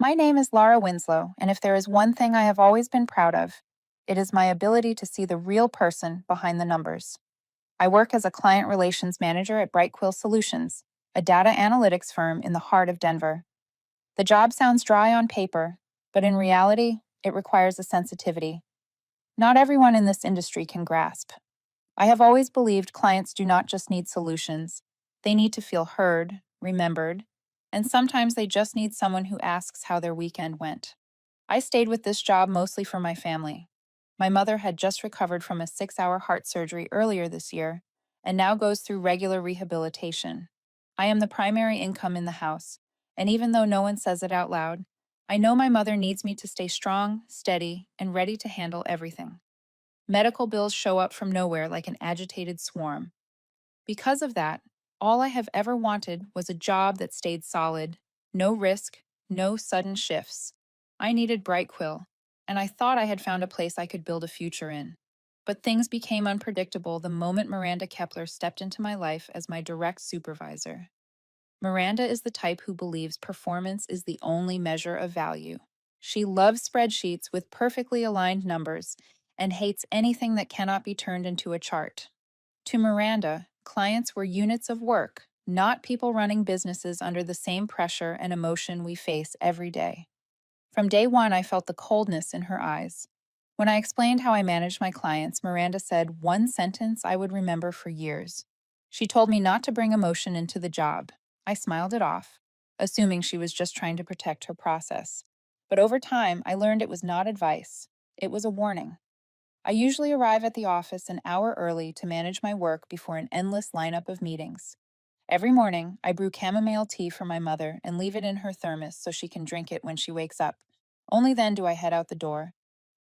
My name is Laura Winslow, and if there is one thing I have always been proud of, it is my ability to see the real person behind the numbers. I work as a client relations manager at Brightquill Solutions, a data analytics firm in the heart of Denver. The job sounds dry on paper, but in reality, it requires a sensitivity not everyone in this industry can grasp. I have always believed clients do not just need solutions, they need to feel heard, remembered, and sometimes they just need someone who asks how their weekend went. I stayed with this job mostly for my family. My mother had just recovered from a 6-hour heart surgery earlier this year and now goes through regular rehabilitation. I am the primary income in the house, and even though no one says it out loud, I know my mother needs me to stay strong, steady, and ready to handle everything. Medical bills show up from nowhere like an agitated swarm. Because of that, all I have ever wanted was a job that stayed solid, no risk, no sudden shifts. I needed Brightquill, and I thought I had found a place I could build a future in. But things became unpredictable the moment Miranda Kepler stepped into my life as my direct supervisor. Miranda is the type who believes performance is the only measure of value. She loves spreadsheets with perfectly aligned numbers and hates anything that cannot be turned into a chart. To Miranda, clients were units of work, not people running businesses under the same pressure and emotion we face every day. From day one, I felt the coldness in her eyes. When I explained how I managed my clients, Miranda said one sentence I would remember for years. She told me not to bring emotion into the job. I smiled it off, assuming she was just trying to protect her process. But over time, I learned it was not advice. It was a warning. I usually arrive at the office an hour early to manage my work before an endless lineup of meetings. Every morning, I brew chamomile tea for my mother and leave it in her thermos so she can drink it when she wakes up. Only then do I head out the door.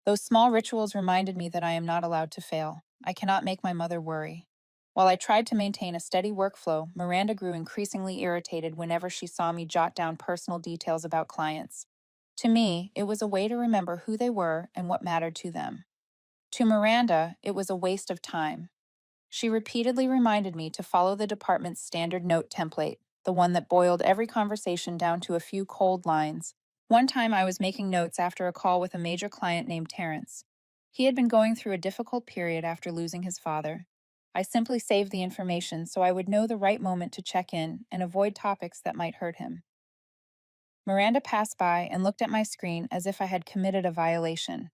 Those small rituals reminded me that I am not allowed to fail. I cannot make my mother worry. While I tried to maintain a steady workflow, Miranda grew increasingly irritated whenever she saw me jot down personal details about clients. To me, it was a way to remember who they were and what mattered to them. To Miranda, it was a waste of time. She repeatedly reminded me to follow the department's standard note template, the one that boiled every conversation down to a few cold lines. One time I was making notes after a call with a major client named Terrence. He had been going through a difficult period after losing his father. I simply saved the information so I would know the right moment to check in and avoid topics that might hurt him. Miranda passed by and looked at my screen as if I had committed a violation.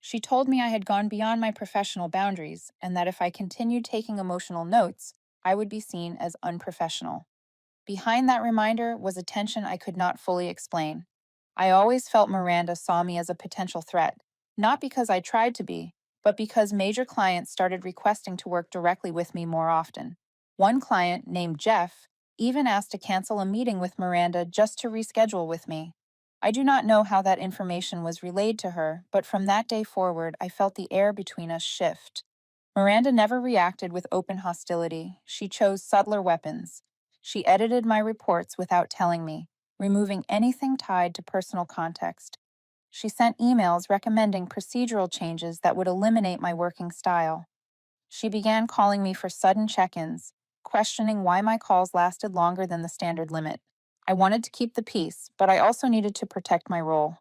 She told me I had gone beyond my professional boundaries and that if I continued taking emotional notes, I would be seen as unprofessional. Behind that reminder was a tension I could not fully explain. I always felt Miranda saw me as a potential threat, not because I tried to be, but because major clients started requesting to work directly with me more often. One client, named Jeff, even asked to cancel a meeting with Miranda just to reschedule with me. I do not know how that information was relayed to her, but from that day forward, I felt the air between us shift. Miranda never reacted with open hostility. She chose subtler weapons. She edited my reports without telling me, removing anything tied to personal context. She sent emails recommending procedural changes that would eliminate my working style. She began calling me for sudden check-ins, questioning why my calls lasted longer than the standard limit. I wanted to keep the peace, but I also needed to protect my role.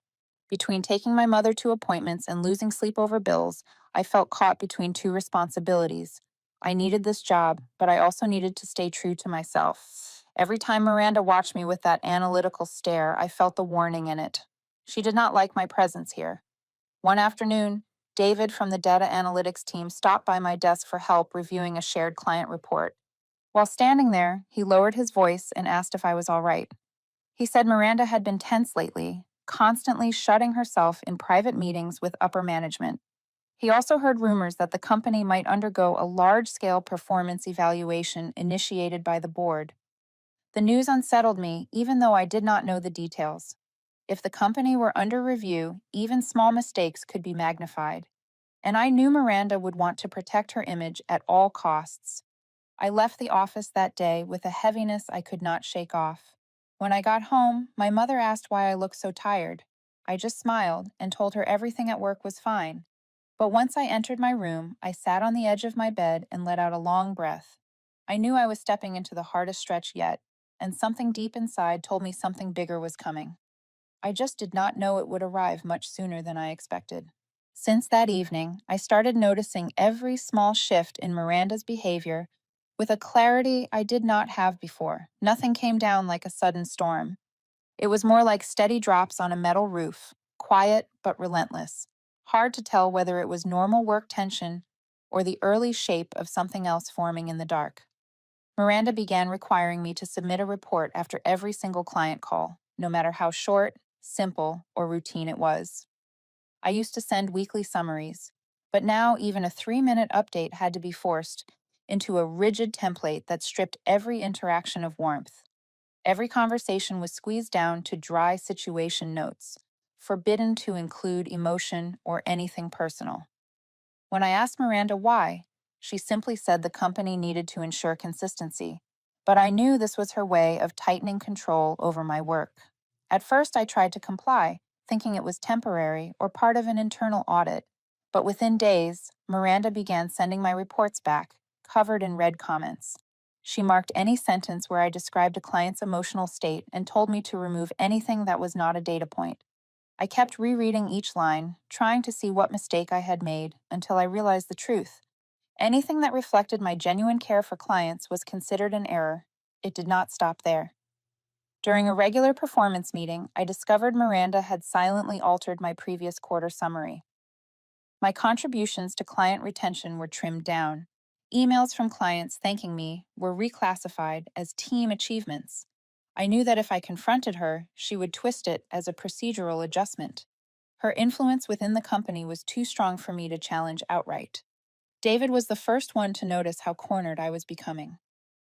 Between taking my mother to appointments and losing sleep over bills, I felt caught between two responsibilities. I needed this job, but I also needed to stay true to myself. Every time Miranda watched me with that analytical stare, I felt the warning in it. She did not like my presence here. One afternoon, David from the data analytics team stopped by my desk for help reviewing a shared client report. While standing there, he lowered his voice and asked if I was all right. He said Miranda had been tense lately, constantly shutting herself in private meetings with upper management. He also heard rumors that the company might undergo a large-scale performance evaluation initiated by the board. The news unsettled me, even though I did not know the details. If the company were under review, even small mistakes could be magnified. And I knew Miranda would want to protect her image at all costs. I left the office that day with a heaviness I could not shake off. When I got home, my mother asked why I looked so tired. I just smiled and told her everything at work was fine. But once I entered my room, I sat on the edge of my bed and let out a long breath. I knew I was stepping into the hardest stretch yet, and something deep inside told me something bigger was coming. I just did not know it would arrive much sooner than I expected. Since that evening, I started noticing every small shift in Miranda's behavior with a clarity I did not have before. Nothing came down like a sudden storm. It was more like steady drops on a metal roof, quiet but relentless. Hard to tell whether it was normal work tension or the early shape of something else forming in the dark. Miranda began requiring me to submit a report after every single client call, no matter how short, simple, or routine it was. I used to send weekly summaries, but now even a 3-minute update had to be forced into a rigid template that stripped every interaction of warmth. Every conversation was squeezed down to dry situation notes, forbidden to include emotion or anything personal. When I asked Miranda why, she simply said the company needed to ensure consistency, but I knew this was her way of tightening control over my work. At first, I tried to comply, thinking it was temporary or part of an internal audit, but within days, Miranda began sending my reports back, covered in red comments. She marked any sentence where I described a client's emotional state and told me to remove anything that was not a data point. I kept rereading each line, trying to see what mistake I had made, until I realized the truth. Anything that reflected my genuine care for clients was considered an error. It did not stop there. During a regular performance meeting, I discovered Miranda had silently altered my previous quarter summary. My contributions to client retention were trimmed down. Emails from clients thanking me were reclassified as team achievements. I knew that if I confronted her, she would twist it as a procedural adjustment. Her influence within the company was too strong for me to challenge outright. David was the first one to notice how cornered I was becoming.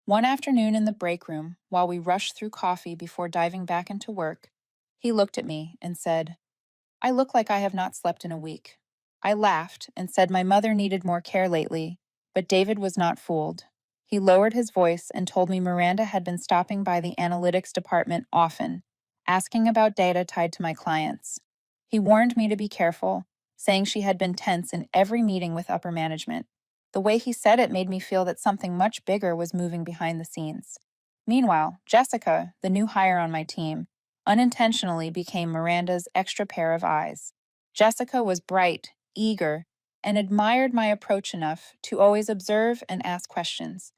One afternoon in the break room, while we rushed through coffee before diving back into work, he looked at me and said, "I look like I have not slept in a week." I laughed and said my mother needed more care lately, but David was not fooled. He lowered his voice and told me Miranda had been stopping by the analytics department often, asking about data tied to my clients. He warned me to be careful, saying she had been tense in every meeting with upper management. The way he said it made me feel that something much bigger was moving behind the scenes. Meanwhile, Jessica, the new hire on my team, unintentionally became Miranda's extra pair of eyes. Jessica was bright, eager, and admired my approach enough to always observe and ask questions.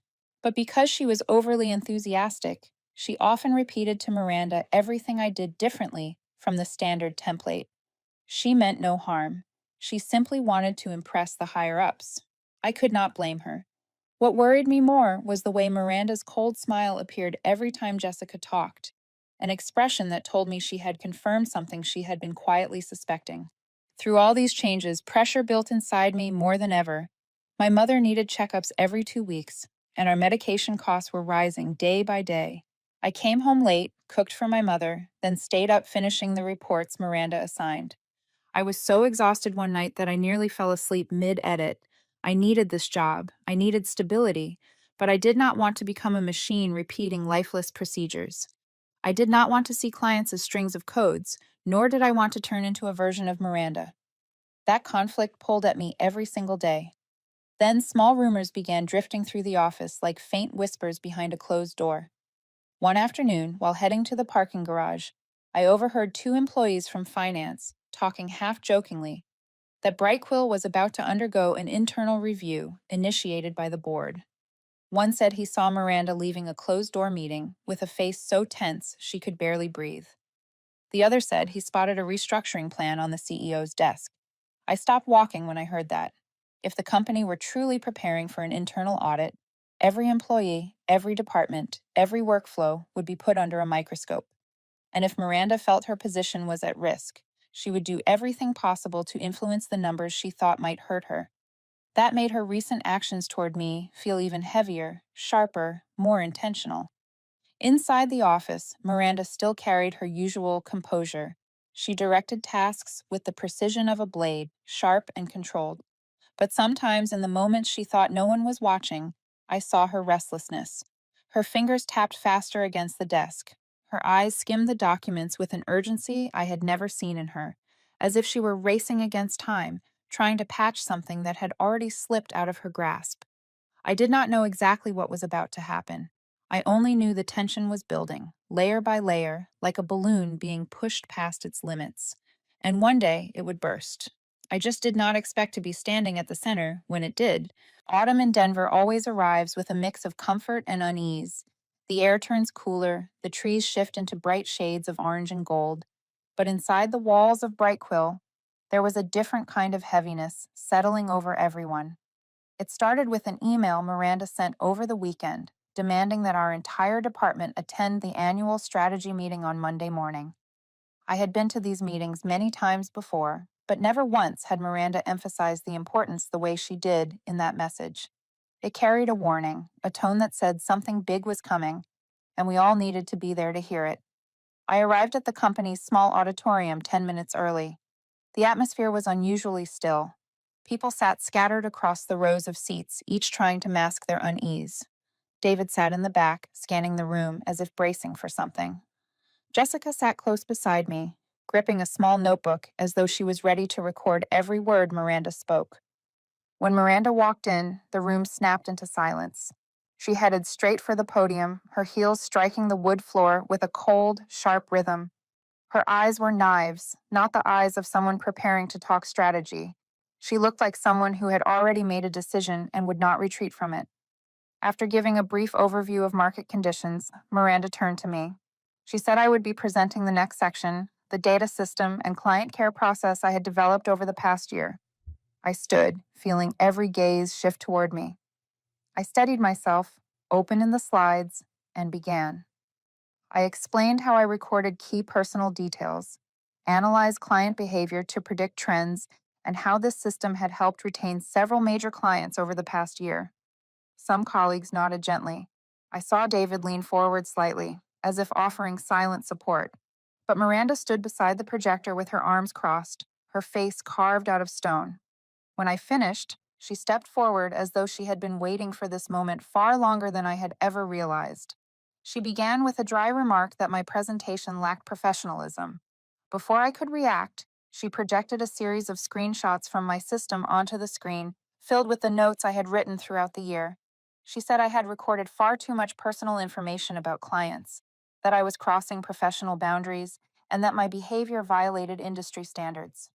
But because she was overly enthusiastic, she often repeated to Miranda everything I did differently from the standard template. She meant no harm. She simply wanted to impress the higher-ups. I could not blame her. What worried me more was the way Miranda's cold smile appeared every time Jessica talked, an expression that told me she had confirmed something she had been quietly suspecting. Through all these changes, pressure built inside me more than ever. My mother needed checkups every 2 weeks, and our medication costs were rising day by day. I came home late, cooked for my mother, then stayed up finishing the reports Miranda assigned. I was so exhausted one night that I nearly fell asleep mid-edit. I needed this job. I needed stability, but I did not want to become a machine repeating lifeless procedures. I did not want to see clients as strings of codes, nor did I want to turn into a version of Miranda. That conflict pulled at me every single day. Then small rumors began drifting through the office like faint whispers behind a closed door. One afternoon, while heading to the parking garage, I overheard two employees from finance talking half-jokingly that Brightquill was about to undergo an internal review initiated by the board. One said he saw Miranda leaving a closed-door meeting with a face so tense she could barely breathe. The other said he spotted a restructuring plan on the CEO's desk. I stopped walking when I heard that. If the company were truly preparing for an internal audit, every employee, every department, every workflow would be put under a microscope. And if Miranda felt her position was at risk, she would do everything possible to influence the numbers she thought might hurt her. That made her recent actions toward me feel even heavier, sharper, more intentional. Inside the office, Miranda still carried her usual composure. She directed tasks with the precision of a blade, sharp and controlled. But sometimes, in the moments she thought no one was watching, I saw her restlessness. Her fingers tapped faster against the desk. Her eyes skimmed the documents with an urgency I had never seen in her, as if she were racing against time, trying to patch something that had already slipped out of her grasp. I did not know exactly what was about to happen. I only knew the tension was building, layer by layer, like a balloon being pushed past its limits. And one day it would burst. I just did not expect to be standing at the center when it did. Autumn in Denver always arrives with a mix of comfort and unease. The air turns cooler, the trees shift into bright shades of orange and gold. But inside the walls of Brightquill, there was a different kind of heaviness settling over everyone. It started with an email Miranda sent over the weekend, demanding that our entire department attend the annual strategy meeting on Monday morning. I had been to these meetings many times before, but never once had Miranda emphasized the importance the way she did in that message. It carried a warning, a tone that said something big was coming, and we all needed to be there to hear it. I arrived at the company's small auditorium 10 minutes early. The atmosphere was unusually still. People sat scattered across the rows of seats, each trying to mask their unease. David sat in the back, scanning the room as if bracing for something. Jessica sat close beside me, gripping a small notebook as though she was ready to record every word Miranda spoke. When Miranda walked in, the room snapped into silence. She headed straight for the podium, her heels striking the wood floor with a cold, sharp rhythm. Her eyes were knives, not the eyes of someone preparing to talk strategy. She looked like someone who had already made a decision and would not retreat from it. After giving a brief overview of market conditions, Miranda turned to me. She said I would be presenting the next section, the data system and client care process I had developed over the past year. I stood, feeling every gaze shift toward me. I steadied myself, opened in the slides, and began. I explained how I recorded key personal details, analyzed client behavior to predict trends, and how this system had helped retain several major clients over the past year. Some colleagues nodded gently. I saw David lean forward slightly, as if offering silent support. But Miranda stood beside the projector with her arms crossed, her face carved out of stone. When I finished, she stepped forward as though she had been waiting for this moment far longer than I had ever realized. She began with a dry remark that my presentation lacked professionalism. Before I could react, she projected a series of screenshots from my system onto the screen, filled with the notes I had written throughout the year. She said I had recorded far too much personal information about clients, that I was crossing professional boundaries, and that my behavior violated industry standards.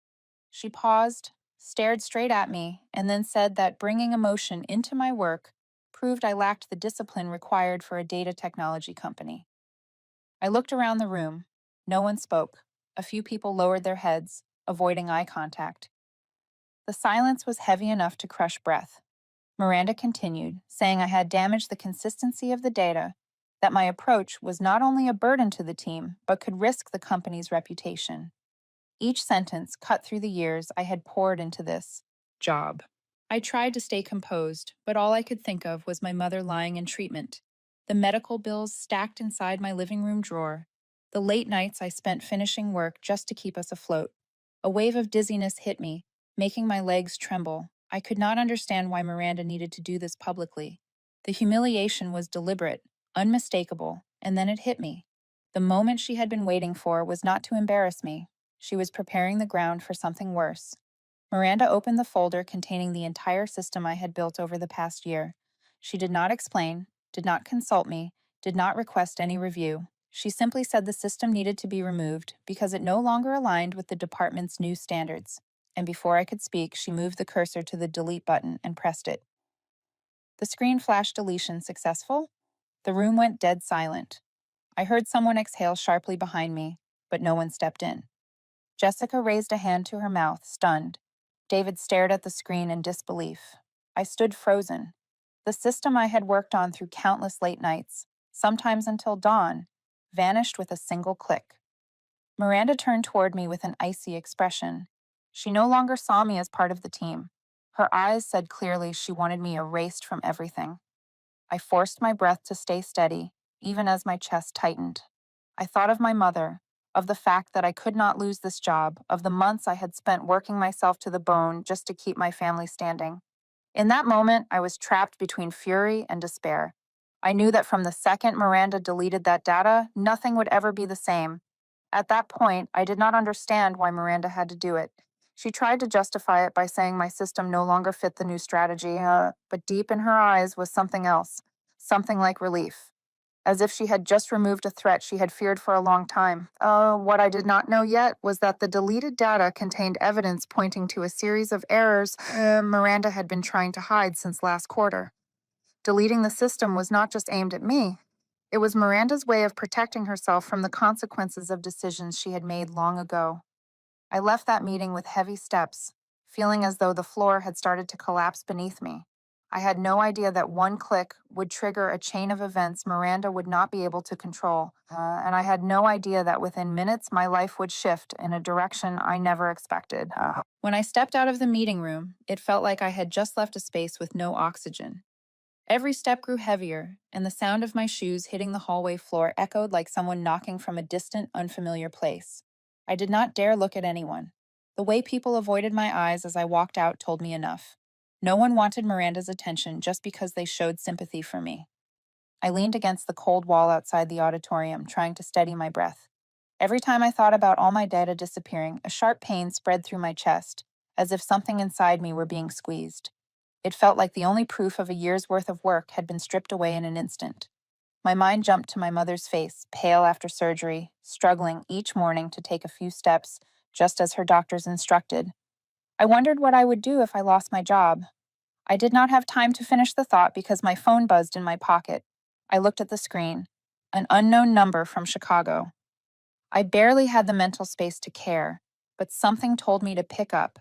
She paused, stared straight at me, and then said that bringing emotion into my work proved I lacked the discipline required for a data technology company. I looked around the room. No one spoke. A few people lowered their heads, avoiding eye contact. The silence was heavy enough to crush breath. Miranda continued, saying I had damaged the consistency of the data, that my approach was not only a burden to the team, but could risk the company's reputation. Each sentence cut through the years I had poured into this job. I tried to stay composed, but all I could think of was my mother lying in treatment, the medical bills stacked inside my living room drawer, the late nights I spent finishing work just to keep us afloat. A wave of dizziness hit me, making my legs tremble. I could not understand why Miranda needed to do this publicly. The humiliation was deliberate, unmistakable, and then it hit me. The moment she had been waiting for was not to embarrass me. She was preparing the ground for something worse. Miranda opened the folder containing the entire system I had built over the past year. She did not explain, did not consult me, did not request any review. She simply said the system needed to be removed because it no longer aligned with the department's new standards. And before I could speak, she moved the cursor to the delete button and pressed it. The screen flashed deletion successful. The room went dead silent. I heard someone exhale sharply behind me, but no one stepped in. Jessica raised a hand to her mouth, stunned. David stared at the screen in disbelief. I stood frozen. The system I had worked on through countless late nights, sometimes until dawn, vanished with a single click. Miranda turned toward me with an icy expression. She no longer saw me as part of the team. Her eyes said clearly she wanted me erased from everything. I forced my breath to stay steady, even as my chest tightened. I thought of my mother, of the fact that I could not lose this job, of the months I had spent working myself to the bone just to keep my family standing. In that moment, I was trapped between fury and despair. I knew that from the second Miranda deleted that data, nothing would ever be the same. At that point, I did not understand why Miranda had to do it. She tried to justify it by saying my system no longer fit the new strategy, but deep in her eyes was something else, something like relief. as if she had just removed a threat she had feared for a long time. What I did not know yet was that the deleted data contained evidence pointing to a series of errors Miranda had been trying to hide since last quarter. Deleting the system was not just aimed at me. It was Miranda's way of protecting herself from the consequences of decisions she had made long ago. I left that meeting with heavy steps, feeling as though the floor had started to collapse beneath me. I had no idea that one click would trigger a chain of events Miranda would not be able to control, and I had no idea that within minutes my life would shift in a direction I never expected. When I stepped out of the meeting room, it felt like I had just left a space with no oxygen. Every step grew heavier, and the sound of my shoes hitting the hallway floor echoed like someone knocking from a distant, unfamiliar place. I did not dare look at anyone. The way people avoided my eyes as I walked out told me enough. No one wanted Miranda's attention just because they showed sympathy for me. I leaned against the cold wall outside the auditorium, trying to steady my breath. Every time I thought about all my data disappearing, a sharp pain spread through my chest, as if something inside me were being squeezed. It felt like the only proof of a year's worth of work had been stripped away in an instant. My mind jumped to my mother's face, pale after surgery, struggling each morning to take a few steps, just as her doctors instructed. I wondered what I would do if I lost my job. I did not have time to finish the thought because my phone buzzed in my pocket. I looked at the screen. An unknown number from Chicago. I barely had the mental space to care, but something told me to pick up.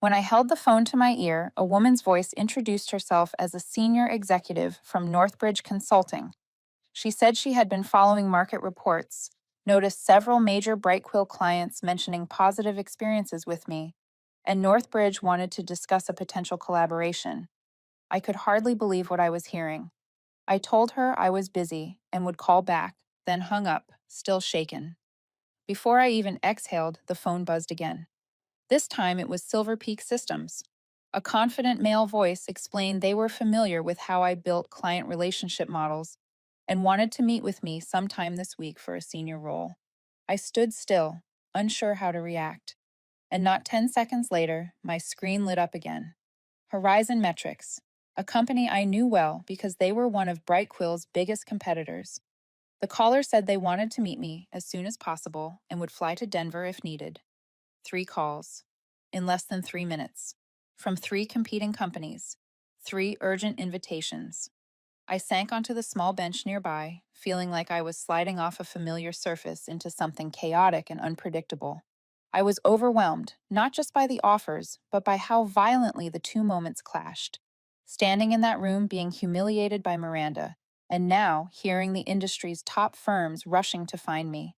When I held the phone to my ear, a woman's voice introduced herself as a senior executive from Northbridge Consulting. She said she had been following market reports, noticed several major Brightquill clients mentioning positive experiences with me, and Northbridge wanted to discuss a potential collaboration. I could hardly believe what I was hearing. I told her I was busy and would call back, then hung up, still shaken. Before I even exhaled, the phone buzzed again. This time it was Silver Peak Systems. A confident male voice explained they were familiar with how I built client relationship models and wanted to meet with me sometime this week for a senior role. I stood still, unsure how to react, and not 10 seconds later, my screen lit up again. Horizon Metrics, a company I knew well because they were one of Brightquill's biggest competitors. The caller said they wanted to meet me as soon as possible and would fly to Denver if needed. 3 calls, in less than 3 minutes, from 3 competing companies, 3 urgent invitations. I sank onto the small bench nearby, feeling like I was sliding off a familiar surface into something chaotic and unpredictable. I was overwhelmed, not just by the offers, but by how violently the 2 moments clashed. Standing in that room being humiliated by Miranda, and now hearing the industry's top firms rushing to find me.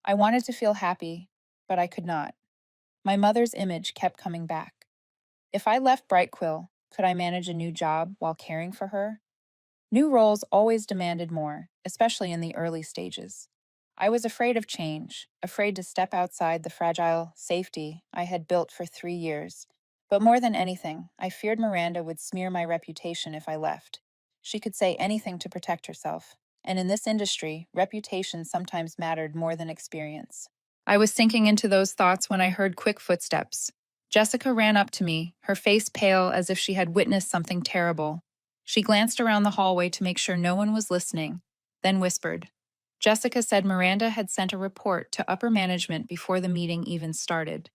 I wanted to feel happy, but I could not. My mother's image kept coming back. If I left Brightquill, could I manage a new job while caring for her? New roles always demanded more, especially in the early stages. I was afraid of change, afraid to step outside the fragile safety I had built for 3 years. But more than anything, I feared Miranda would smear my reputation if I left. She could say anything to protect herself, and in this industry, reputation sometimes mattered more than experience. I was sinking into those thoughts when I heard quick footsteps. Jessica ran up to me, her face pale as if she had witnessed something terrible. She glanced around the hallway to make sure no one was listening, then whispered. Jessica said Miranda had sent a report to upper management before the meeting even started.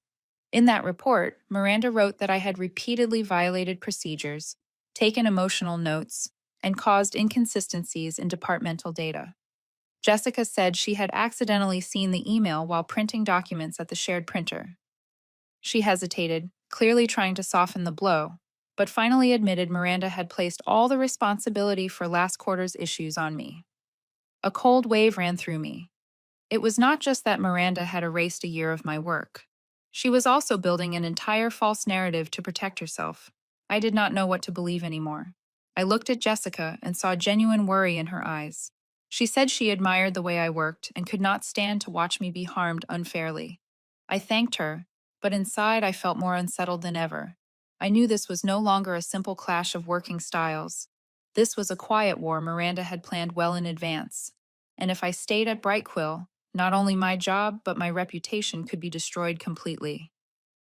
In that report, Miranda wrote that I had repeatedly violated procedures, taken emotional notes, and caused inconsistencies in departmental data. Jessica said she had accidentally seen the email while printing documents at the shared printer. She hesitated, clearly trying to soften the blow, but finally admitted Miranda had placed all the responsibility for last quarter's issues on me. A cold wave ran through me. It was not just that Miranda had erased a year of my work. She was also building an entire false narrative to protect herself. I did not know what to believe anymore. I looked at Jessica and saw genuine worry in her eyes. She said she admired the way I worked and could not stand to watch me be harmed unfairly. I thanked her, but inside I felt more unsettled than ever. I knew this was no longer a simple clash of working styles. This was a quiet war Miranda had planned well in advance. And if I stayed at Brightquill, not only my job, but my reputation could be destroyed completely.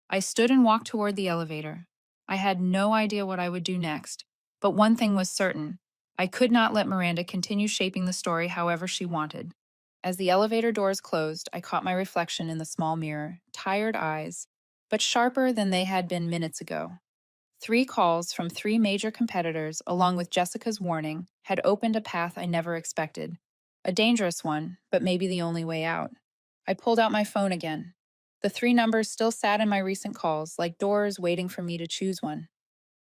I stood and walked toward the elevator. I had no idea what I would do next, but one thing was certain. I could not let Miranda continue shaping the story however she wanted. As the elevator doors closed, I caught my reflection in the small mirror, tired eyes, but sharper than they had been minutes ago. 3 calls from 3 major competitors, along with Jessica's warning, had opened a path I never expected. A dangerous one, but maybe the only way out. I pulled out my phone again. The 3 numbers still sat in my recent calls, like doors waiting for me to choose one.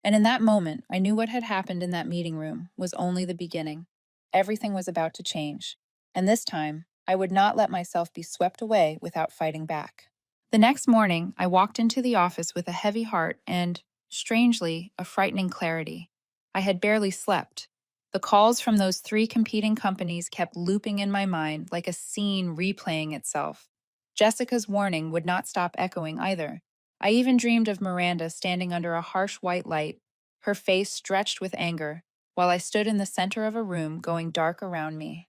And in that moment, I knew what had happened in that meeting room was only the beginning. Everything was about to change. And this time, I would not let myself be swept away without fighting back. The next morning, I walked into the office with a heavy heart and, strangely, a frightening clarity. I had barely slept. The calls from those 3 competing companies kept looping in my mind like a scene replaying itself. Jessica's warning would not stop echoing either. I even dreamed of Miranda standing under a harsh white light, her face stretched with anger, while I stood in the center of a room going dark around me.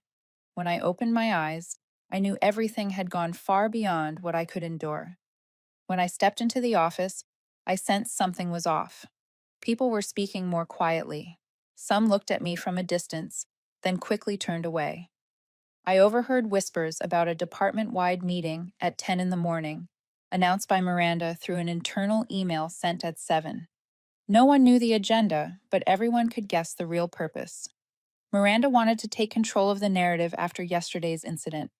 When I opened my eyes, I knew everything had gone far beyond what I could endure. When I stepped into the office, I sensed something was off. People were speaking more quietly. Some looked at me from a distance, then quickly turned away. I overheard whispers about a department-wide meeting at 10 in the morning, announced by Miranda through an internal email sent at 7. No one knew the agenda, but everyone could guess the real purpose. Miranda wanted to take control of the narrative after yesterday's incident.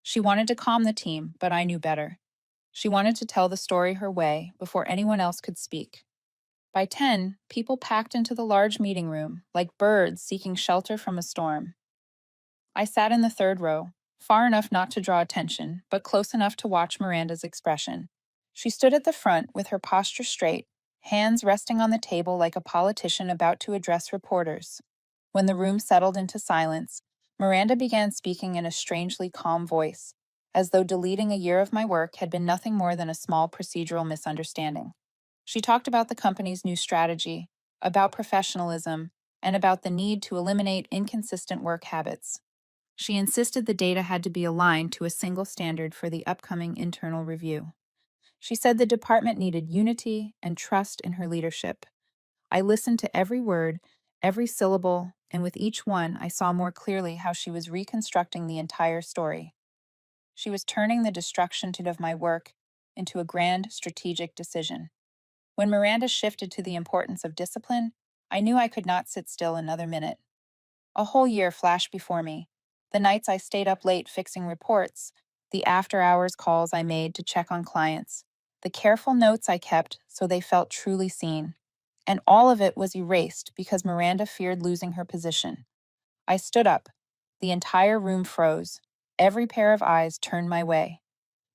She wanted to calm the team, but I knew better. She wanted to tell the story her way before anyone else could speak. By 10, people packed into the large meeting room, like birds seeking shelter from a storm. I sat in the third row, far enough not to draw attention, but close enough to watch Miranda's expression. She stood at the front with her posture straight, hands resting on the table like a politician about to address reporters. When the room settled into silence, Miranda began speaking in a strangely calm voice, as though deleting a year of my work had been nothing more than a small procedural misunderstanding. She talked about the company's new strategy, about professionalism, and about the need to eliminate inconsistent work habits. She insisted the data had to be aligned to a single standard for the upcoming internal review. She said the department needed unity and trust in her leadership. I listened to every word, every syllable, and with each one, I saw more clearly how she was reconstructing the entire story. She was turning the destruction of my work into a grand strategic decision. When Miranda shifted to the importance of discipline, I knew I could not sit still another minute. A whole year flashed before me. The nights I stayed up late fixing reports, the after-hours calls I made to check on clients, the careful notes I kept so they felt truly seen. And all of it was erased because Miranda feared losing her position. I stood up. The entire room froze. Every pair of eyes turned my way.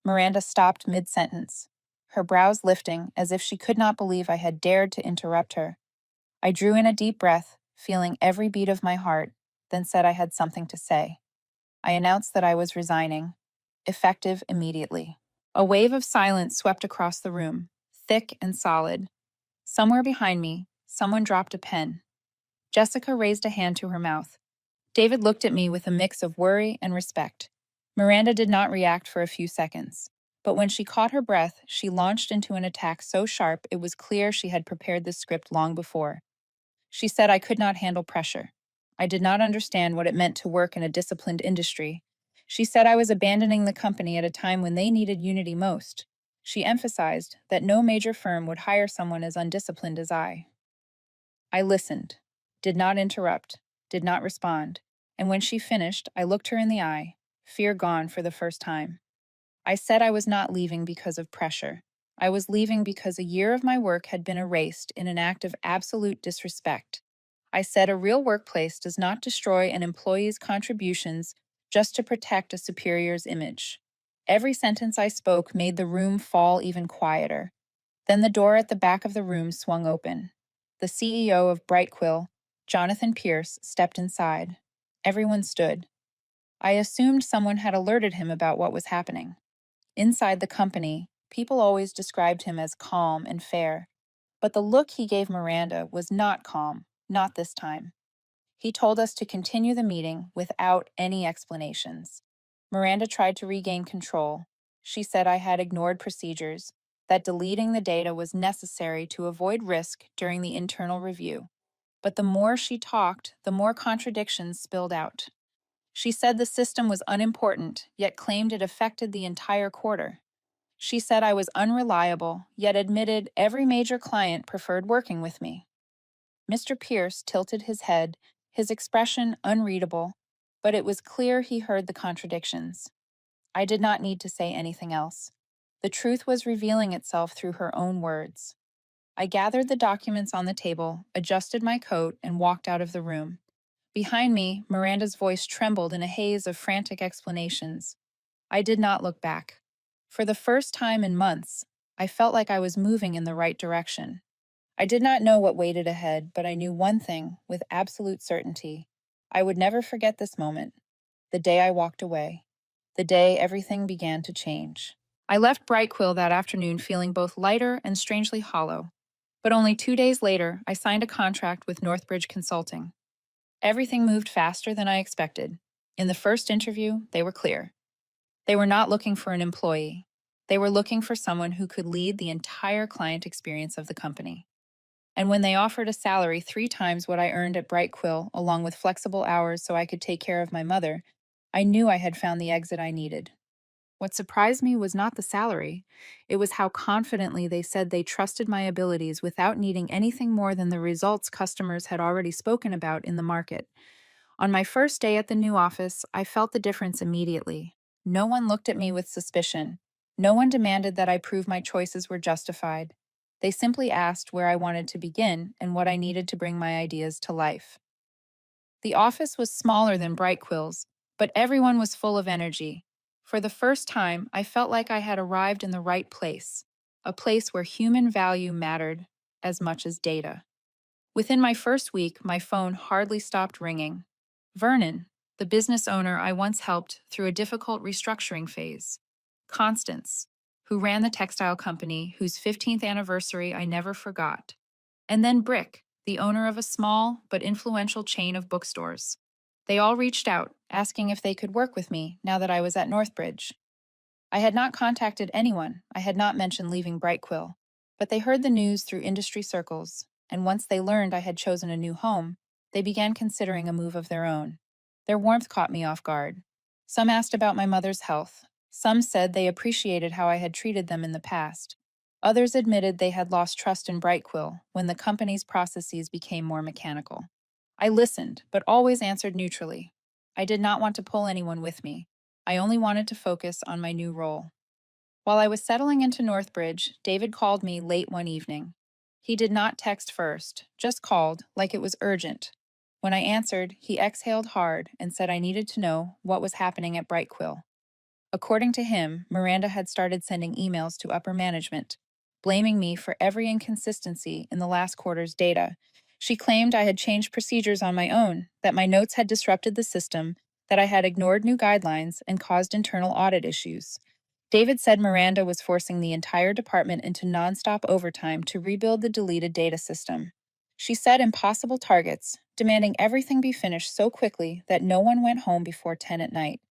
Miranda stopped mid-sentence, her brows lifting as if she could not believe I had dared to interrupt her. I drew in a deep breath, feeling every beat of my heart, then said I had something to say. I announced that I was resigning, effective immediately. A wave of silence swept across the room, thick and solid. Somewhere behind me, someone dropped a pen. Jessica raised a hand to her mouth. David looked at me with a mix of worry and respect. Miranda did not react for a few seconds, but when she caught her breath, she launched into an attack so sharp it was clear she had prepared the script long before. She said I could not handle pressure. I did not understand what it meant to work in a disciplined industry. She said I was abandoning the company at a time when they needed unity most. She emphasized that no major firm would hire someone as undisciplined as I. I listened, did not interrupt, did not respond, and when she finished, I looked her in the eye, fear gone for the first time. I said I was not leaving because of pressure. I was leaving because a year of my work had been erased in an act of absolute disrespect. I said a real workplace does not destroy an employee's contributions just to protect a superior's image. Every sentence I spoke made the room fall even quieter. Then the door at the back of the room swung open. The CEO of Brightquill, Jonathan Pierce, stepped inside. Everyone stood. I assumed someone had alerted him about what was happening. Inside the company, people always described him as calm and fair, but the look he gave Miranda was not calm, not this time. He told us to continue the meeting without any explanations. Miranda tried to regain control. She said I had ignored procedures, that deleting the data was necessary to avoid risk during the internal review. But the more she talked, the more contradictions spilled out. She said the system was unimportant, yet claimed it affected the entire quarter. She said I was unreliable, yet admitted every major client preferred working with me. Mr. Pierce tilted his head, his expression unreadable, but it was clear he heard the contradictions. I did not need to say anything else. The truth was revealing itself through her own words. I gathered the documents on the table, adjusted my coat, and walked out of the room. Behind me, Miranda's voice trembled in a haze of frantic explanations. I did not look back. For the first time in months, I felt like I was moving in the right direction. I did not know what waited ahead, but I knew one thing with absolute certainty. I would never forget this moment, the day I walked away, the day everything began to change. I left Brightquill that afternoon feeling both lighter and strangely hollow. But only 2 days later, I signed a contract with Northbridge Consulting. Everything moved faster than I expected. In the first interview, they were clear. They were not looking for an employee. They were looking for someone who could lead the entire client experience of the company. And when they offered a salary 3 times what I earned at Brightquill, along with flexible hours so I could take care of my mother, I knew I had found the exit I needed. What surprised me was not the salary. It was how confidently they said they trusted my abilities without needing anything more than the results customers had already spoken about in the market. On my first day at the new office, I felt the difference immediately. No one looked at me with suspicion. No one demanded that I prove my choices were justified. They simply asked where I wanted to begin and what I needed to bring my ideas to life. The office was smaller than Brightquill's, but everyone was full of energy. For the first time, I felt like I had arrived in the right place, a place where human value mattered as much as data. Within my first week, my phone hardly stopped ringing. Vernon, the business owner I once helped through a difficult restructuring phase. Constance, who ran the textile company whose 15th anniversary I never forgot. And then Brick, the owner of a small but influential chain of bookstores. They all reached out, asking if they could work with me now that I was at Northbridge. I had not contacted anyone, I had not mentioned leaving Brightquill, but they heard the news through industry circles, and once they learned I had chosen a new home, they began considering a move of their own. Their warmth caught me off guard. Some asked about my mother's health. Some said they appreciated how I had treated them in the past. Others admitted they had lost trust in Brightquill when the company's processes became more mechanical. I listened, but always answered neutrally. I did not want to pull anyone with me. I only wanted to focus on my new role. While I was settling into Northbridge, David called me late one evening. He did not text first, just called, like it was urgent. When I answered, he exhaled hard and said I needed to know what was happening at Brightquill. According to him, Miranda had started sending emails to upper management, blaming me for every inconsistency in the last quarter's data. She claimed I had changed procedures on my own, that my notes had disrupted the system, that I had ignored new guidelines and caused internal audit issues. David said Miranda was forcing the entire department into nonstop overtime to rebuild the deleted data system. She set impossible targets, demanding everything be finished so quickly that no one went home before 10 at night.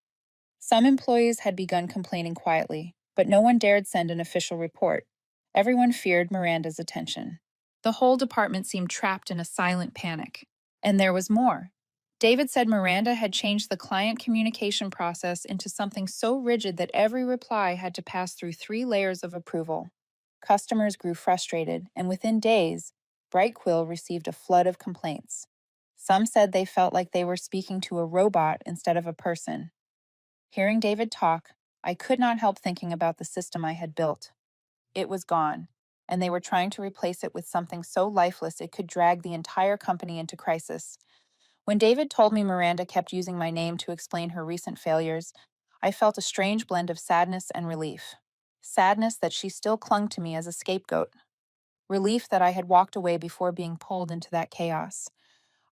Some employees had begun complaining quietly, but no one dared send an official report. Everyone feared Miranda's attention. The whole department seemed trapped in a silent panic. And there was more. David said Miranda had changed the client communication process into something so rigid that every reply had to pass through 3 layers of approval. Customers grew frustrated, and within days, Brightquill received a flood of complaints. Some said they felt like they were speaking to a robot instead of a person. Hearing David talk, I could not help thinking about the system I had built. It was gone, and they were trying to replace it with something so lifeless it could drag the entire company into crisis. When David told me Miranda kept using my name to explain her recent failures, I felt a strange blend of sadness and relief. Sadness that she still clung to me as a scapegoat. Relief that I had walked away before being pulled into that chaos.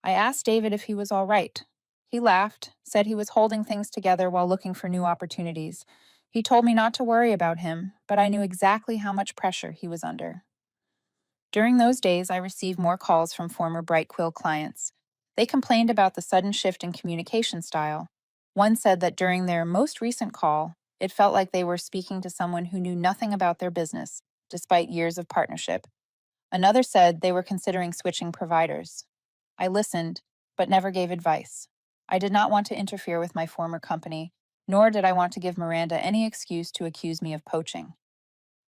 I asked David if he was all right. He laughed, said he was holding things together while looking for new opportunities. He told me not to worry about him, but I knew exactly how much pressure he was under. During those days, I received more calls from former Brightquill clients. They complained about the sudden shift in communication style. One said that during their most recent call, it felt like they were speaking to someone who knew nothing about their business, despite years of partnership. Another said they were considering switching providers. I listened, but never gave advice. I did not want to interfere with my former company, nor did I want to give Miranda any excuse to accuse me of poaching.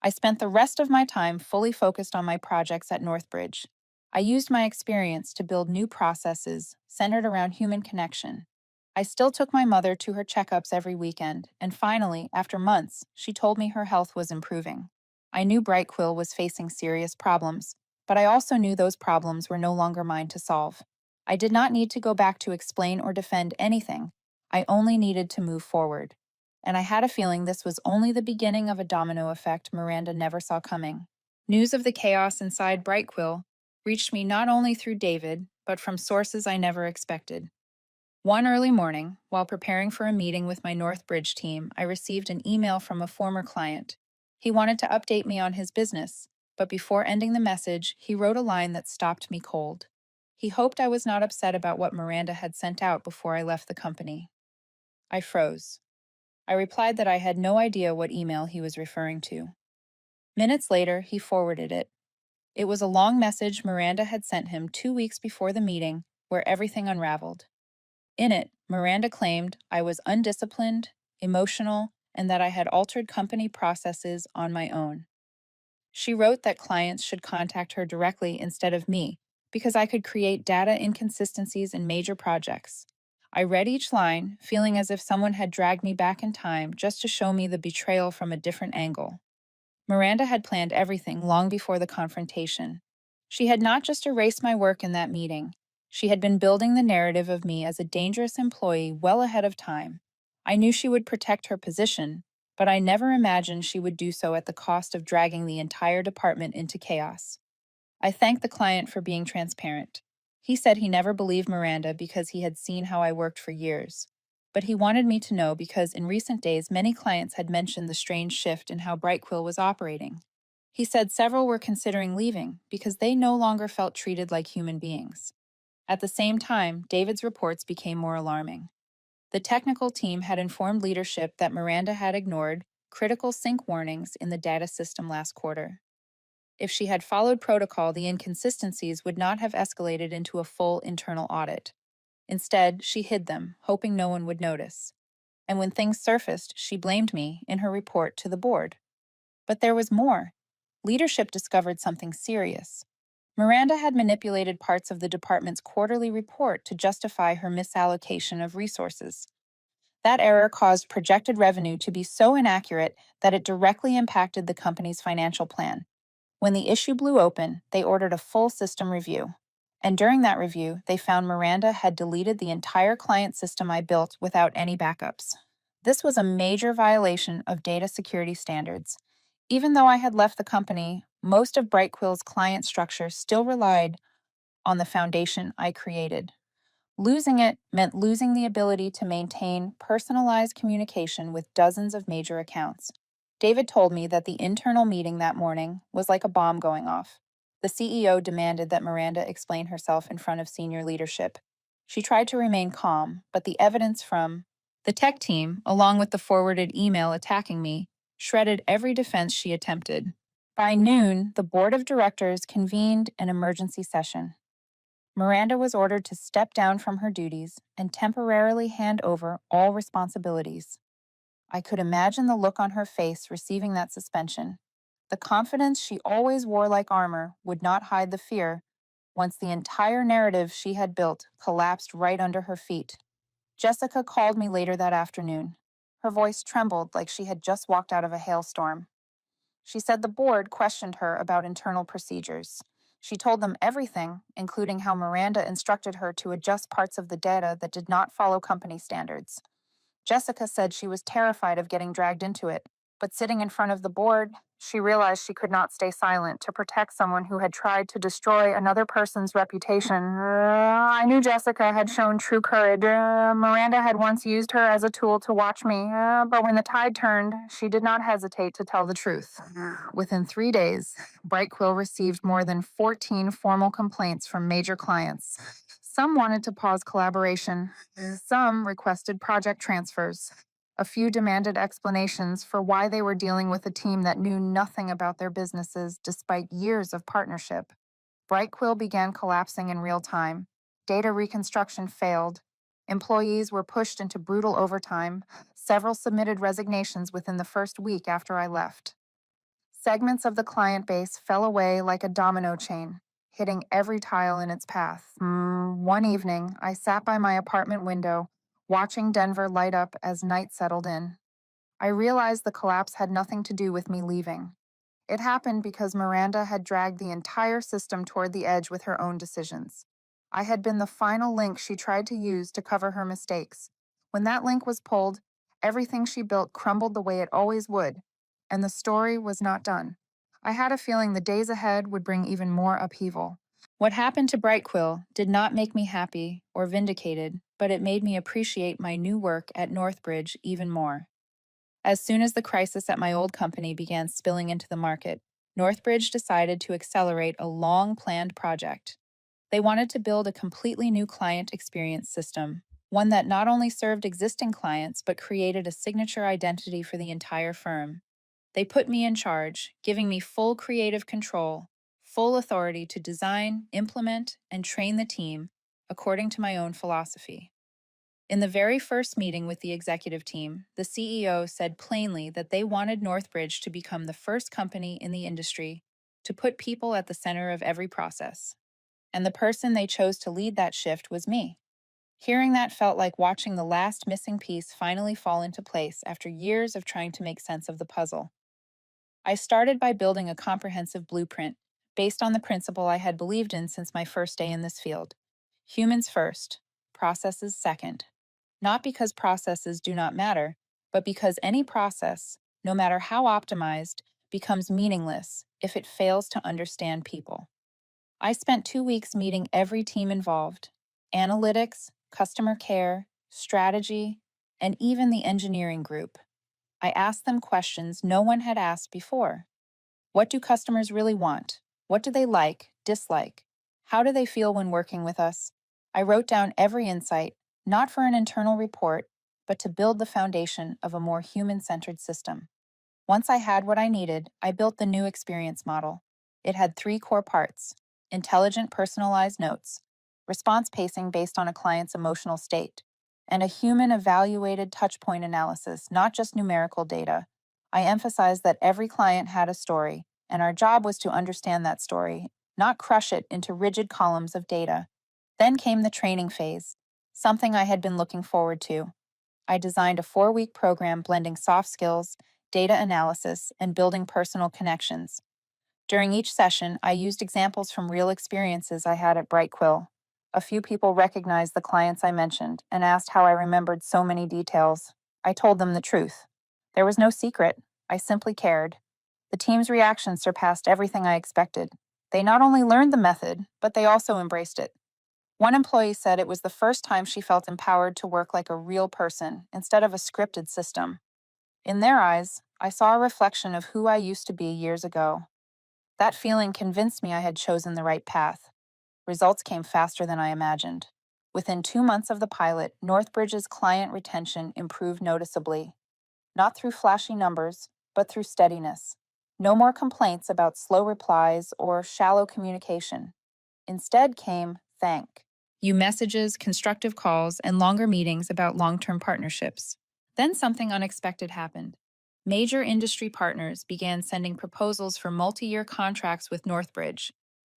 I spent the rest of my time fully focused on my projects at Northbridge. I used my experience to build new processes centered around human connection. I still took my mother to her checkups every weekend, and finally, after months, she told me her health was improving. I knew Brightquill was facing serious problems, but I also knew those problems were no longer mine to solve. I did not need to go back to explain or defend anything. I only needed to move forward. And I had a feeling this was only the beginning of a domino effect Miranda never saw coming. News of the chaos inside Brightquill reached me not only through David, but from sources I never expected. One early morning, while preparing for a meeting with my Northbridge team, I received an email from a former client. He wanted to update me on his business, but before ending the message, he wrote a line that stopped me cold. He hoped I was not upset about what Miranda had sent out before I left the company. I froze. I replied that I had no idea what email he was referring to. Minutes later, he forwarded it. It was a long message Miranda had sent him 2 weeks before the meeting, where everything unraveled. In it, Miranda claimed I was undisciplined, emotional, and that I had altered company processes on my own. She wrote that clients should contact her directly instead of me, because I could create data inconsistencies in major projects. I read each line, feeling as if someone had dragged me back in time just to show me the betrayal from a different angle. Miranda had planned everything long before the confrontation. She had not just erased my work in that meeting. She had been building the narrative of me as a dangerous employee well ahead of time. I knew she would protect her position, but I never imagined she would do so at the cost of dragging the entire department into chaos. I thanked the client for being transparent. He said he never believed Miranda because he had seen how I worked for years. But he wanted me to know because in recent days many clients had mentioned the strange shift in how Brightquill was operating. He said several were considering leaving because they no longer felt treated like human beings. At the same time, David's reports became more alarming. The technical team had informed leadership that Miranda had ignored critical sync warnings in the data system last quarter. If she had followed protocol, the inconsistencies would not have escalated into a full internal audit. Instead, she hid them, hoping no one would notice. And when things surfaced, she blamed me in her report to the board. But there was more. Leadership discovered something serious. Miranda had manipulated parts of the department's quarterly report to justify her misallocation of resources. That error caused projected revenue to be so inaccurate that it directly impacted the company's financial plan. When the issue blew open, they ordered a full system review. And during that review, they found Miranda had deleted the entire client system I built without any backups. This was a major violation of data security standards. Even though I had left the company, most of Brightquill's client structure still relied on the foundation I created. Losing it meant losing the ability to maintain personalized communication with dozens of major accounts. David told me that the internal meeting that morning was like a bomb going off. The CEO demanded that Miranda explain herself in front of senior leadership. She tried to remain calm, but the evidence from the tech team, along with the forwarded email attacking me, shredded every defense she attempted. By noon, the board of directors convened an emergency session. Miranda was ordered to step down from her duties and temporarily hand over all responsibilities. I could imagine the look on her face receiving that suspension. The confidence she always wore like armor would not hide the fear once the entire narrative she had built collapsed right under her feet. Jessica called me later that afternoon. Her voice trembled like she had just walked out of a hailstorm. She said the board questioned her about internal procedures. She told them everything, including how Miranda instructed her to adjust parts of the data that did not follow company standards. Jessica said she was terrified of getting dragged into it, but sitting in front of the board, she realized she could not stay silent to protect someone who had tried to destroy another person's reputation. I knew Jessica had shown true courage. Miranda had once used her as a tool to watch me, but when the tide turned, she did not hesitate to tell the truth. Within 3 days, Brightquill received more than 14 formal complaints from major clients. Some wanted to pause collaboration. Some requested project transfers. A few demanded explanations for why they were dealing with a team that knew nothing about their businesses despite years of partnership. Brightquill began collapsing in real time. Data reconstruction failed. Employees were pushed into brutal overtime. Several submitted resignations within the first week after I left. Segments of the client base fell away like a domino chain, hitting every tile in its path. One evening, I sat by my apartment window, watching Denver light up as night settled in. I realized the collapse had nothing to do with me leaving. It happened because Miranda had dragged the entire system toward the edge with her own decisions. I had been the final link she tried to use to cover her mistakes. When that link was pulled, everything she built crumbled the way it always would, and the story was not done. I had a feeling the days ahead would bring even more upheaval. What happened to Brightquill did not make me happy or vindicated, but it made me appreciate my new work at Northbridge even more. As soon as the crisis at my old company began spilling into the market, Northbridge decided to accelerate a long-planned project. They wanted to build a completely new client experience system, one that not only served existing clients but created a signature identity for the entire firm. They put me in charge, giving me full creative control, full authority to design, implement, and train the team according to my own philosophy. In the very first meeting with the executive team, the CEO said plainly that they wanted Northbridge to become the first company in the industry to put people at the center of every process. And the person they chose to lead that shift was me. Hearing that felt like watching the last missing piece finally fall into place after years of trying to make sense of the puzzle. I started by building a comprehensive blueprint based on the principle I had believed in since my first day in this field: humans first, processes second. Not because processes do not matter, but because any process, no matter how optimized, becomes meaningless if it fails to understand people. I spent 2 weeks meeting every team involved: analytics, customer care, strategy, and even the engineering group. I asked them questions no one had asked before. What do customers really want? What do they like, dislike? How do they feel when working with us? I wrote down every insight, not for an internal report, but to build the foundation of a more human-centered system. Once I had what I needed, I built the new experience model. It had 3 core parts: intelligent personalized notes, response pacing based on a client's emotional state, and a human-evaluated touchpoint analysis, not just numerical data. I emphasized that every client had a story, and our job was to understand that story, not crush it into rigid columns of data. Then came the training phase, something I had been looking forward to. I designed a 4-week program blending soft skills, data analysis, and building personal connections. During each session, I used examples from real experiences I had at Brightquill. A few people recognized the clients I mentioned and asked how I remembered so many details. I told them the truth. There was no secret. I simply cared. The team's reaction surpassed everything I expected. They not only learned the method, but they also embraced it. One employee said it was the first time she felt empowered to work like a real person instead of a scripted system. In their eyes, I saw a reflection of who I used to be years ago. That feeling convinced me I had chosen the right path. Results came faster than I imagined. Within 2 months of the pilot, Northbridge's client retention improved noticeably, not through flashy numbers, but through steadiness. No more complaints about slow replies or shallow communication. Instead came thank you messages, constructive calls, and longer meetings about long-term partnerships. Then something unexpected happened. Major industry partners began sending proposals for multi-year contracts with Northbridge,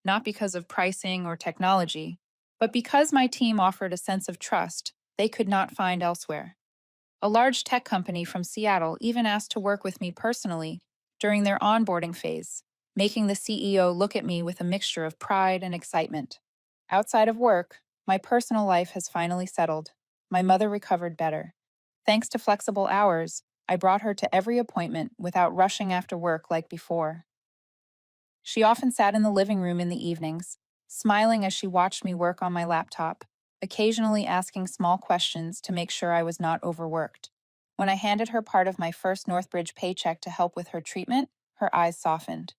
not because of pricing or technology, but because my team offered a sense of trust they could not find elsewhere. A large tech company from Seattle even asked to work with me personally during their onboarding phase, making the CEO look at me with a mixture of pride and excitement. Outside of work, my personal life has finally settled. My mother recovered better. Thanks to flexible hours, I brought her to every appointment without rushing after work like before. She often sat in the living room in the evenings, smiling as she watched me work on my laptop, occasionally asking small questions to make sure I was not overworked. When I handed her part of my first Northbridge paycheck to help with her treatment, her eyes softened.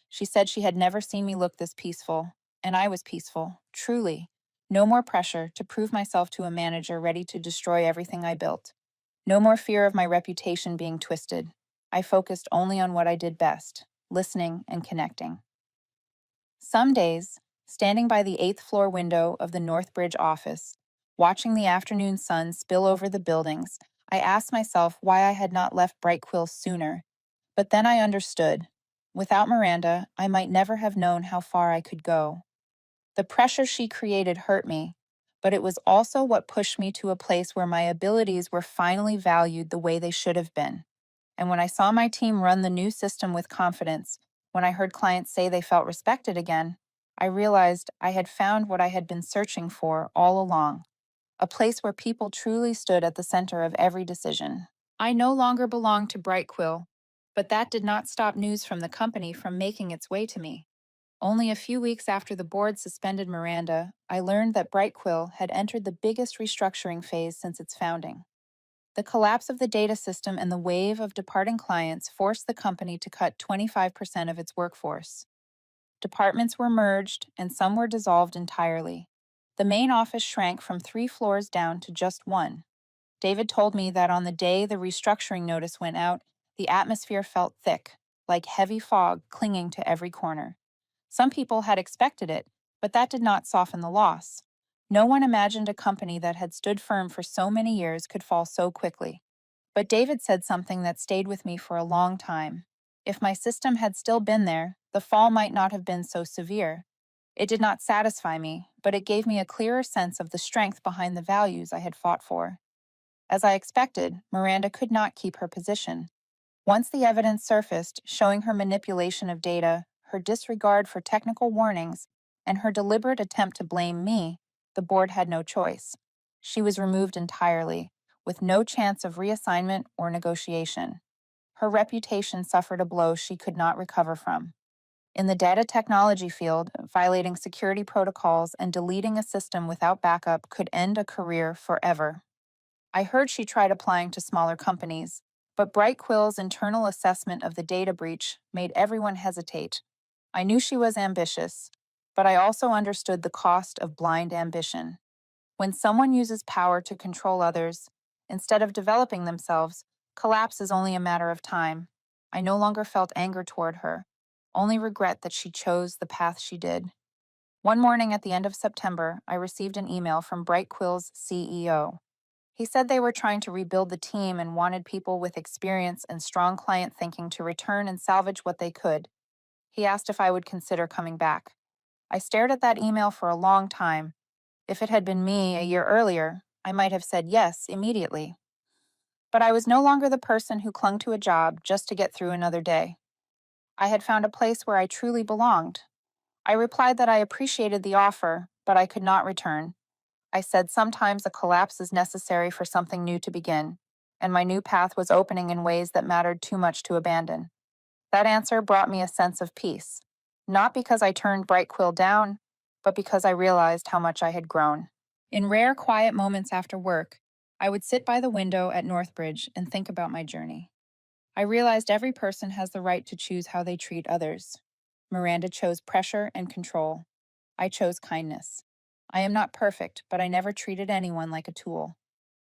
She said she had never seen me look this peaceful, and I was peaceful, truly. No more pressure to prove myself to a manager ready to destroy everything I built. No more fear of my reputation being twisted. I focused only on what I did best: listening and connecting. Some days, Standing by the eighth floor window of the Northbridge office, watching the afternoon sun spill over the buildings, I asked myself why I had not left Brightquill sooner. But then I understood. Without Miranda, I might never have known how far I could go. The pressure she created hurt me, but it was also what pushed me to a place where my abilities were finally valued the way they should have been. And when I saw my team run the new system with confidence, when I heard clients say they felt respected again, I realized I had found what I had been searching for all along, a place where people truly stood at the center of every decision. I no longer belonged to Brightquill, but that did not stop news from the company from making its way to me. Only a few weeks after the board suspended Miranda, I learned that Brightquill had entered the biggest restructuring phase since its founding. The collapse of the data system and the wave of departing clients forced the company to cut 25% of its workforce. Departments were merged, and some were dissolved entirely. The main office shrank from 3 floors down to just one. David told me that on the day the restructuring notice went out, the atmosphere felt thick, like heavy fog clinging to every corner. Some people had expected it, but that did not soften the loss. No one imagined a company that had stood firm for so many years could fall so quickly. But David said something that stayed with me for a long time. If my system had still been there, the fall might not have been so severe. It did not satisfy me, but it gave me a clearer sense of the strength behind the values I had fought for. As I expected, Miranda could not keep her position. Once the evidence surfaced, showing her manipulation of data, her disregard for technical warnings, and her deliberate attempt to blame me, the board had no choice. She was removed entirely, with no chance of reassignment or negotiation. Her reputation suffered a blow she could not recover from. In the data technology field, violating security protocols and deleting a system without backup could end a career forever. I heard she tried applying to smaller companies, but Brightquill's internal assessment of the data breach made everyone hesitate. I knew she was ambitious, but I also understood the cost of blind ambition. When someone uses power to control others, instead of developing themselves, collapse is only a matter of time. I no longer felt anger toward her, only regret that she chose the path she did. One morning at the end of September, I received an email from Brightquill's CEO. He said they were trying to rebuild the team and wanted people with experience and strong client thinking to return and salvage what they could. He asked if I would consider coming back. I stared at that email for a long time. If it had been me a year earlier, I might have said yes immediately. But I was no longer the person who clung to a job just to get through another day. I had found a place where I truly belonged. I replied that I appreciated the offer, but I could not return. I said sometimes a collapse is necessary for something new to begin, and my new path was opening in ways that mattered too much to abandon. That answer brought me a sense of peace, not because I turned Brightquill down, but because I realized how much I had grown. In rare, quiet moments after work, I would sit by the window at Northbridge and think about my journey. I realized every person has the right to choose how they treat others. Miranda chose pressure and control. I chose kindness. I am not perfect, but I never treated anyone like a tool.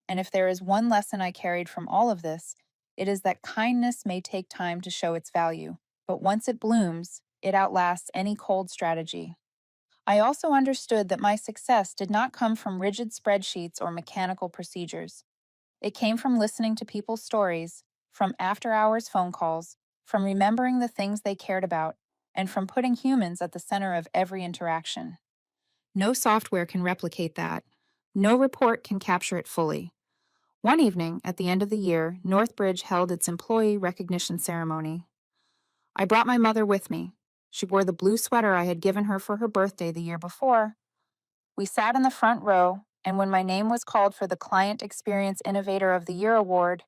And if there is one lesson I carried from all of this, it is that kindness may take time to show its value, but once it blooms, it outlasts any cold strategy. I also understood that my success did not come from rigid spreadsheets or mechanical procedures. It came from listening to people's stories, from after-hours phone calls, from remembering the things they cared about, and from putting humans at the center of every interaction. No software can replicate that. No report can capture it fully. One evening, at the end of the year, Northbridge held its employee recognition ceremony. I brought my mother with me. She wore the blue sweater I had given her for her birthday the year before. We sat in the front row, and when my name was called for the Client Experience Innovator of the Year award,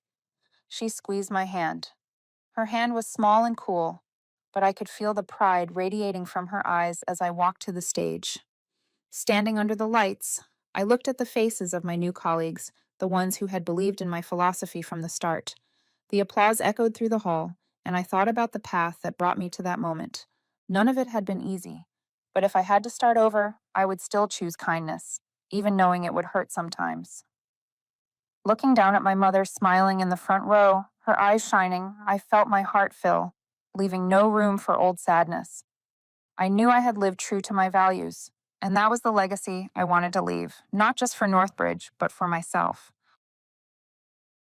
she squeezed my hand. Her hand was small and cool, but I could feel the pride radiating from her eyes as I walked to the stage. Standing under the lights, I looked at the faces of my new colleagues, the ones who had believed in my philosophy from the start. The applause echoed through the hall, and I thought about the path that brought me to that moment. None of it had been easy, but if I had to start over, I would still choose kindness, even knowing it would hurt sometimes. Looking down at my mother smiling in the front row, her eyes shining, I felt my heart fill, leaving no room for old sadness. I knew I had lived true to my values, and that was the legacy I wanted to leave, not just for Northbridge, but for myself.